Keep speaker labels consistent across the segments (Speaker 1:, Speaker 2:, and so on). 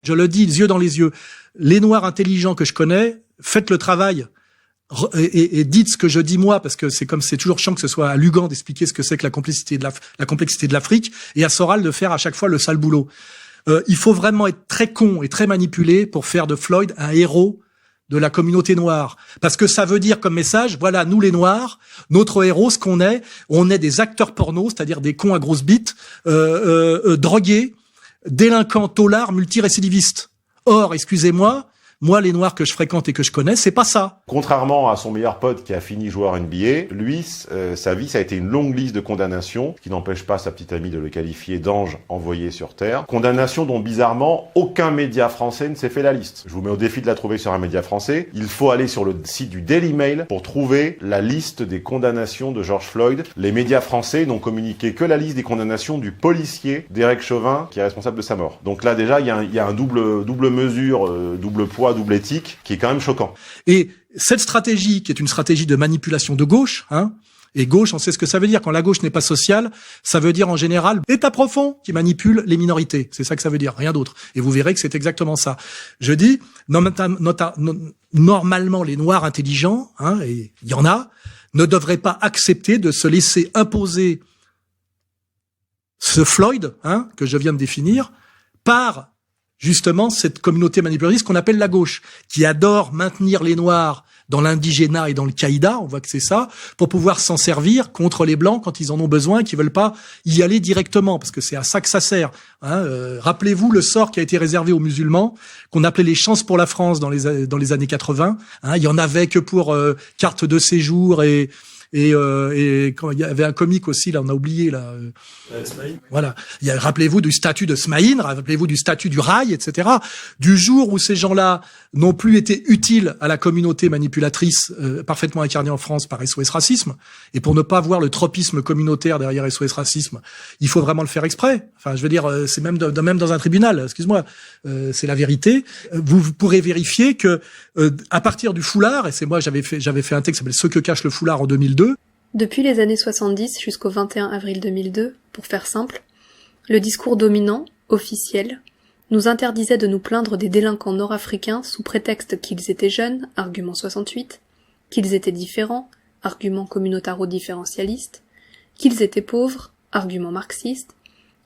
Speaker 1: Je le dis, les yeux dans les yeux. Les Noirs intelligents que je connais, faites le travail et dites ce que je dis moi, parce que c'est toujours chiant que ce soit à Lugan d'expliquer ce que c'est que la complexité de l'Afrique, et à Soral de faire à chaque fois le sale boulot. Il faut vraiment être très con et très manipulé pour faire de Floyd un héros de la communauté noire. Parce que ça veut dire comme message, voilà, nous les Noirs, notre héros, ce qu'on est, on est des acteurs porno, c'est-à-dire des cons à grosses bites, drogués, délinquants, taulards, multirécidivistes. Or, excusez-moi, moi, les Noirs que je fréquente et que je connais, c'est pas ça.
Speaker 2: Contrairement à son meilleur pote qui a fini joueur NBA, lui, sa vie, ça a été une longue liste de condamnations, qui n'empêche pas sa petite amie de le qualifier d'ange envoyé sur Terre. Condamnations dont, bizarrement, aucun média français ne s'est fait la liste. Je vous mets au défi de la trouver sur un média français. Il faut aller sur le site du Daily Mail pour trouver la liste des condamnations de George Floyd. Les médias français n'ont communiqué que la liste des condamnations du policier Derek Chauvin, qui est responsable de sa mort. Donc là, déjà, il y a un double mesure, double poids, double éthique, qui est quand même choquant.
Speaker 1: Et cette stratégie, qui est une stratégie de manipulation de gauche, et gauche, on sait ce que ça veut dire. Quand la gauche n'est pas sociale, ça veut dire en général État profond qui manipule les minorités. C'est ça que ça veut dire, rien d'autre. Et vous verrez que c'est exactement ça. Je dis, normalement, les Noirs intelligents, et il y en a, ne devraient pas accepter de se laisser imposer ce Floyd, que je viens de définir, par justement cette communauté manipulatrice qu'on appelle la gauche, qui adore maintenir les Noirs dans l'indigénat et dans le caïda, on voit que c'est ça, pour pouvoir s'en servir contre les Blancs quand ils en ont besoin et qu'ils veulent pas y aller directement, parce que c'est à ça que ça sert. Rappelez-vous le sort qui a été réservé aux musulmans, qu'on appelait les chances pour la France dans les années 80. Il y en avait que pour carte de séjour et quand il y avait un comique aussi, là, on a oublié, là. Voilà. Rappelez-vous du statut de Smaïn, rappelez-vous du statut du rail, etc. Du jour où ces gens-là n'ont plus été utiles à la communauté manipulatrice, parfaitement incarnée en France par SOS Racisme, et pour ne pas voir le tropisme communautaire derrière SOS Racisme, il faut vraiment le faire exprès. Enfin, je veux dire, c'est même dans un tribunal, excuse-moi, c'est la vérité. Vous pourrez vérifier que, à partir du foulard, et c'est moi, j'avais fait un texte qui s'appelle Ce que cache le foulard en 2002.
Speaker 3: Depuis les années 70 jusqu'au 21 avril 2002, pour faire simple, le discours dominant, officiel, nous interdisait de nous plaindre des délinquants nord-africains sous prétexte qu'ils étaient jeunes, argument 68, qu'ils étaient différents, argument communautaro-différentialiste, qu'ils étaient pauvres, argument marxiste,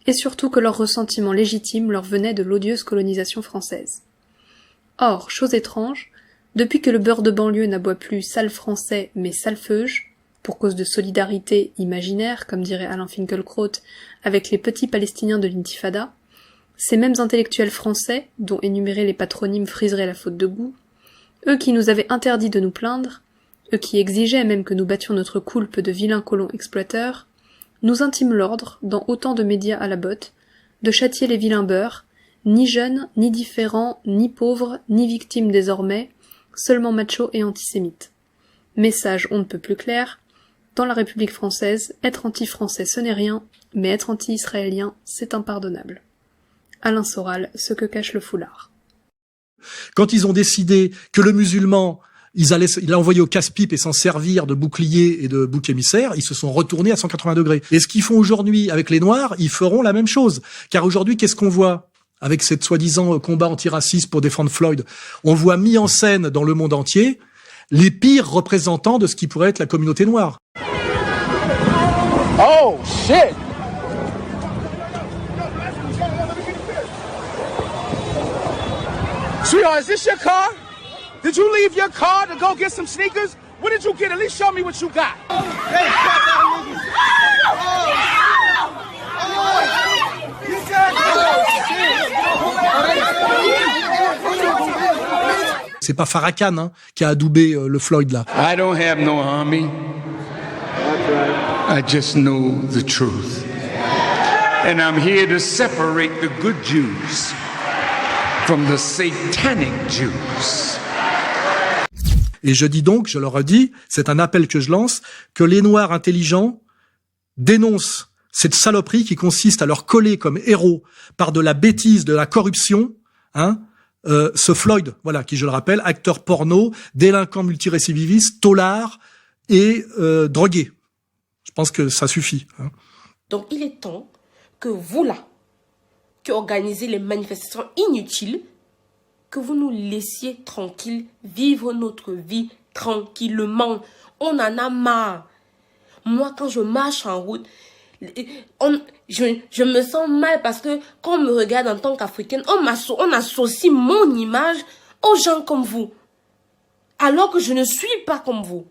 Speaker 3: et surtout que leur ressentiment légitime leur venait de l'odieuse colonisation française. Or, chose étrange, depuis que le beurre de banlieue n'aboie plus sale français mais sale feuge, pour cause de solidarité imaginaire, comme dirait Alain Finkielkraut, avec les petits Palestiniens de l'intifada, ces mêmes intellectuels français, dont énumérer les patronymes friserait la faute de goût, eux qui nous avaient interdit de nous plaindre, eux qui exigeaient même que nous battions notre coulpe de vilains colons exploiteurs, nous intiment l'ordre, dans autant de médias à la botte, de châtier les vilains beurs, ni jeunes, ni différents, ni pauvres, ni victimes désormais, seulement machos et antisémites. Message on ne peut plus clair, dans la République française, être anti-français ce n'est rien, mais être anti-israélien, c'est impardonnable. Alain Soral, Ce que cache le foulard.
Speaker 1: Quand ils ont décidé que le musulman, il l'a envoyé au casse-pipe et s'en servir de bouclier et de bouc émissaire, ils se sont retournés à 180 degrés. Et ce qu'ils font aujourd'hui avec les Noirs, ils feront la même chose. Car aujourd'hui, qu'est-ce qu'on voit avec cette soi-disant combat antiraciste pour défendre Floyd? On voit mis en scène dans le monde entier les pires représentants de ce qui pourrait être la communauté noire.
Speaker 4: Oh, shit! Sweetheart, is this your car? Did you leave your car to go get some sneakers? What did you get? At least show me what you got. Hey,
Speaker 1: C'est pas Farrakhan qui a adoubé le Floyd là.
Speaker 5: I don't have no army. I just know the truth. And I'm here to separate the good Jews from the satanic Jews.
Speaker 1: Et je dis donc, je leur ai dit, c'est un appel que je lance, que les Noirs intelligents dénoncent cette saloperie qui consiste à leur coller comme héros par de la bêtise, de la corruption, ce Floyd, voilà, qui, je le rappelle, acteur porno, délinquant multirécidiviste, taulard et drogué. Je pense que ça suffit.
Speaker 6: Donc il est temps que vous là, qui organisez les manifestations inutiles, que vous nous laissiez tranquilles, vivre notre vie tranquillement. On en a marre. Moi, quand je marche en route, je me sens mal parce que quand on me regarde en tant qu'Africaine, on associe mon image aux gens comme vous. Alors que je ne suis pas comme vous.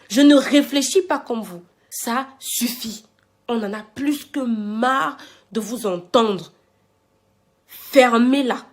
Speaker 6: Je ne réfléchis pas comme vous. Ça suffit. On en a plus que marre de vous entendre. Fermez-la.